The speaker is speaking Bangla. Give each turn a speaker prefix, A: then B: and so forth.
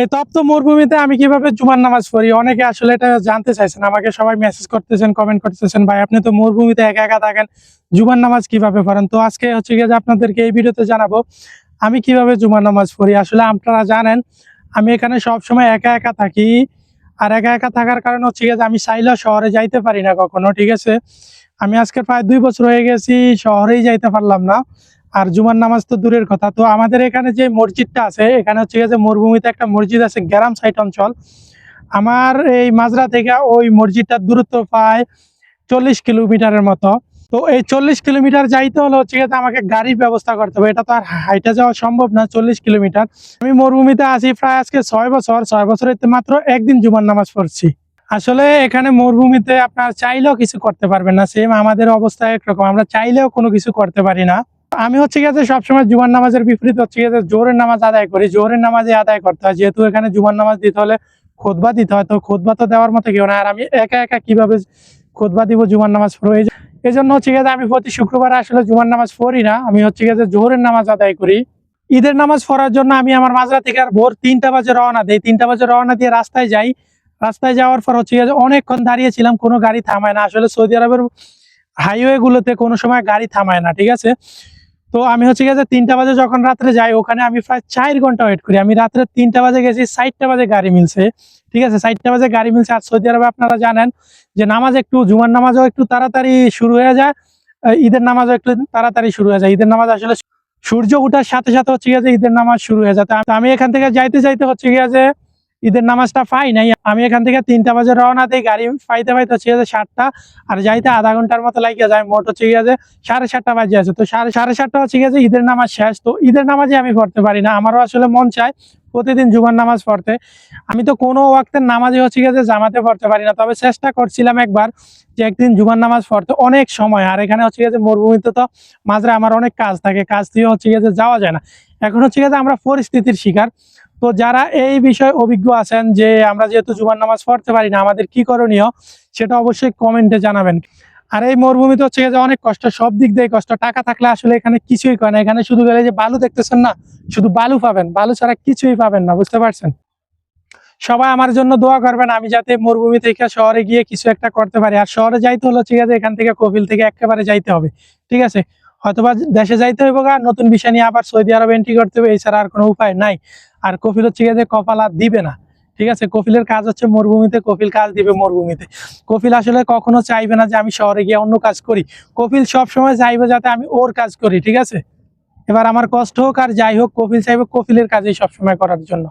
A: এই তপ্ত মরুভূমিতে আমি কিভাবে জুমার নামাজ পড়ি, অনেকে আসলে এটা জানতে চাইছেন, আমাকে সবাই মেসেজ করতেছেন, কমেন্ট করতেছেন, ভাই আপনি তো মরুভূমিতে একা একা থাকেন, জুমার নামাজ কিভাবে পড়েন। তো আজকে হচ্ছে গিয়ে যে আপনাদেরকে এই ভিডিওতে জানাবো আমি কিভাবে জুমার নামাজ পড়ি। আসলে আপনারা জানেন আমি এখানে সব সময় একা একা থাকি, আর একা একা থাকার কারণে হচ্ছে গিয়ে যে আমি চাইলেও শহরে যাইতে পারি না কখনো। ঠিক আছে, আমি আজকে প্রায় 2 বছর হয়ে গেছি শহরেই যাইতে পারলাম না, আর জুমার নামাজ তো দূরের কথা। তো আমাদের এখানে যে মসজিদটা আছে, এখানে হচ্ছে যে মরুভূমিতে একটা মসজিদ আছে, গ্রাম সাইড অঞ্চল। আমার এই মাজরা থেকে ওই মসজিদটার দূরত্ব প্রায় 40 কিলোমিটারের মতো। তো এই 40 কিলোমিটার যাইতে হলে হচ্ছে গিয়ে আমাকে গাড়ির ব্যবস্থা করতে হবে, এটা তো আর হাইটে যাওয়া সম্ভব না 40 কিলোমিটার। আমি মরুভূমিতে আছি প্রায় আজকে 6 বছর, 6 বছরে মাত্র একদিন জুমার নামাজ পড়ছি। আসলে এখানে মরুভূমিতে আপনার চাইলেও কিছু করতে পারবেন না, সেম আমাদের অবস্থা একরকম, আমরা চাইলেও কোনো কিছু করতে পারি না। আমি হচ্ছে গিয়ে সবসময় জুমার নামাজের বিপরীত হচ্ছে গিয়ে জোহরের নামাজ আদায় করি, জোহরের নামাজে আদায় করতে হয়, যেহেতু এখানে জুমার নামাজ দিতে হলে খুতবা দিতে হয়, তো খুতবা তো দেওয়ার মতো কেউ না, আর আমি একা একা কিভাবে খুতবা দিব জুমার নামাজ পড়ে। এই জন্য হচ্ছে গিয়ে আমি প্রতি শুক্রবার আসলে জুমার নামাজ পড়ি না, আমি হচ্ছে গিয়ে জোহরের নামাজ আদায় করি। ঈদের নামাজ পড়ার জন্য আমি আমার মাজরা থেকে আর ভোর 3টা বাজে রওনা দিই, 3টা বাজে রওনা দিয়ে রাস্তায় যাই। রাস্তায় যাওয়ার পর হচ্ছে গিয়ে অনেকক্ষণ দাঁড়িয়েছিলাম, কোনো গাড়ি থামায় না। আসলে সৌদি আরবের হাইওয়ে গুলোতে কোনো সময় গাড়ি থামায় না, ঠিক আছে। তো আমি হচ্ছে গিয়ে 3টা বাজে যখন রাত্রে যাই, ওখানে আমি প্রায় 4 ঘন্টা ওয়েট করি। আমি রাত্রে 3টা বাজে গেছি, 4টা বাজে গাড়ি মিলছে, ঠিক আছে, 4টা বাজে গাড়ি মিলছে। আর সৌদি আরবে আপনারা জানেন যে নামাজ একটু, জুমার নামাজও একটু তাড়াতাড়ি শুরু হয়ে যায়, ঈদের নামাজও একটু তাড়াতাড়ি শুরু হয়ে যায়। ঈদের নামাজ আসলে সূর্য ওঠার সাথে সাথে হচ্ছে গিয়ে ঈদের নামাজ শুরু হয়ে যায়। তো আমি এখান থেকে যাইতে যাইতে হচ্ছে গিয়ে ঈদের নামাজটা পাই নাই। আমি এখান থেকে 3টা বাজে রওনা দিই, গাড়ি পাইতে পাইতে হচ্ছে গিয়ে 7টা, আর যাইতে আধা ঘন্টার মতো লাগিয়ে যায়। মোট হচ্ছে গিয়ে 7:30 বাজে আছে, তো 7:30 হচ্ছে গিয়ে ঈদের নামাজ শেষ। তো ঈদের নামাজে আমি পড়তে পারি না, আমারও আসলে মন চায় প্রতিদিন জুমার নামাজ পড়তে। আমি তো কোনো ওয়াক্তের নামাজে হচ্ছে গিয়ে জামাতে পড়তে পারি না, তবে চেষ্টা করছিলাম একবার যে একদিন জুমার নামাজ পড়তে। অনেক সময়, আর এখানে হচ্ছে গিয়ে মরুভূমিতে তো মাঝে আমার অনেক কাজ থাকে, কাজ দিয়ে হচ্ছে গিয়ে যাওয়া যায় না। এখন হচ্ছে গিয়ে আমরা পরিস্থিতির শিকার। তো যারা এই বিষয়ে অভিজ্ঞ আছেন যে আমরা যেহেতু জুমার নামাজ পড়তে পারি না, আমাদের কি করণীয় সেটা অবশ্যই কমেন্টে জানাবেন। আর এই মরুভূমিতে হচ্ছে গিয়ে অনেক কষ্ট, সব দিক দিয়ে কষ্ট। টাকা থাকলে আসলে এখানে কিছুই করে না, এখানে শুধু গেলে যে বালু দেখতেছেন না, শুধু বালু পাবেন, বালু ছাড়া কিছুই পাবেন না, বুঝতে পারছেন। সবাই আমার জন্য দোয়া করবেন, আমি যাতে মরুভূমি থেকে শহরে গিয়ে কিছু একটা করতে পারি। আর শহরে যাইতে হলো ঠিক আছে, এখান থেকে কফিল থেকে একেবারে যাইতে হবে, ঠিক আছে। হয়তোবা দেশে যাইতে হইব, নতুন বিষয় নিয়ে আবার সৌদি আরবে এন্ট্রি করতে হবে, এছাড়া আর কোনো উপায় নাই। আর কফিল হচ্ছে গিয়ে কপাল আর দিবে না, ঠিক আছে। কফিলের কাজ হচ্ছে মরুভূমিতে, কফিল কাজ দিবে মরুভূমিতে। কফিল আসলে কখনো চাইবে না যে আমি শহরে গিয়ে অন্য কাজ করি, কফিল সবসময় চাইবে যাতে আমি ওর কাজ করি, ঠিক আছে। এবার আমার কষ্ট হোক আর যাই হোক, কফিল চাইবে কফিলের কাজই সবসময় করার জন্য।